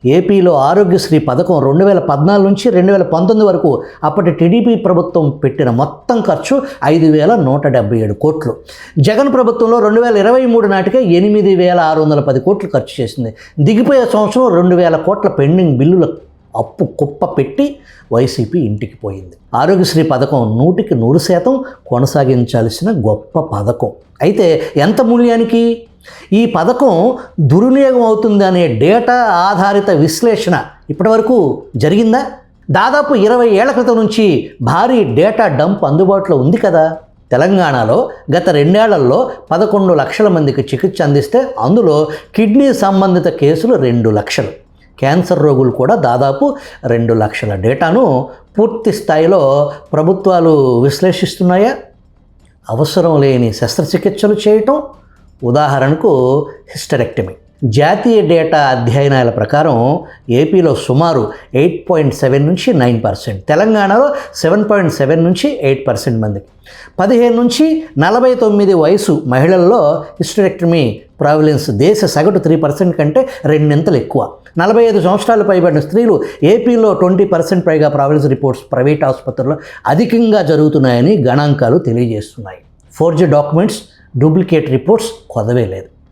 ఏపీలో ఆరోగ్యశ్రీ పథకం 2014 నుంచి 2019 వరకు అప్పటి టీడీపీ ప్రభుత్వం పెట్టిన మొత్తం ఖర్చు 5,177 కోట్లు. జగన్ ప్రభుత్వంలో 2023 నాటికే 8,610 కోట్లు ఖర్చు చేసింది. దిగిపోయే సంవత్సరం 2,000 కోట్ల పెండింగ్ బిల్లుల అప్పు కుప్ప పెట్టి వైసీపీ ఇంటికి పోయింది. ఆరోగ్యశ్రీ పథకం 100% కొనసాగించాల్సిన గొప్ప పథకం. అయితే ఎంత మూల్యానికి? ఈ పథకం దుర్వినియోగం అవుతుందనే డేటా ఆధారిత విశ్లేషణ ఇప్పటివరకు జరిగిందా? దాదాపు 20 ఏళ్ల క్రితం నుంచి భారీ డేటా డంప్ అందుబాటులో ఉంది కదా. తెలంగాణలో గత 2 ఏళ్లలో 11 లక్షల మందికి చికిత్స అందిస్తే అందులో కిడ్నీ సంబంధిత కేసులు 2 లక్షలు. క్యాన్సర్ రోగులు కూడా దాదాపు 2 లక్షల డేటాను పూర్తి స్థాయిలో ప్రభుత్వాలు విశ్లేషిస్తున్నాయా? అవసరం లేని శస్త్రచికిత్సలు చేయటం, ఉదాహరణకు హిస్టరెక్టమీ. జాతీయ డేటా అధ్యయనాల ప్రకారం ఏపీలో సుమారు 8.7 నుంచి 9%, తెలంగాణలో 7.7 నుంచి 8% మందికి. 15 నుంచి 49 వయసు మహిళల్లో హిస్టరెక్టమీ ప్రావిలెన్స్ దేశ సగటు 3% కంటే 2 ఎక్కువ. 45 సంవత్సరాలు పైబడిన స్త్రీలు ఏపీలో 20% పైగా ప్రావిలెన్స్ రిపోర్ట్స్ ప్రైవేట్ ఆసుపత్రుల్లో అధికంగా జరుగుతున్నాయని గణాంకాలు తెలియజేస్తున్నాయి. ఫోర్జీ డాక్యుమెంట్స్, డూప్లికేట్ రిపోర్ట్స్ కొదవే లేదు.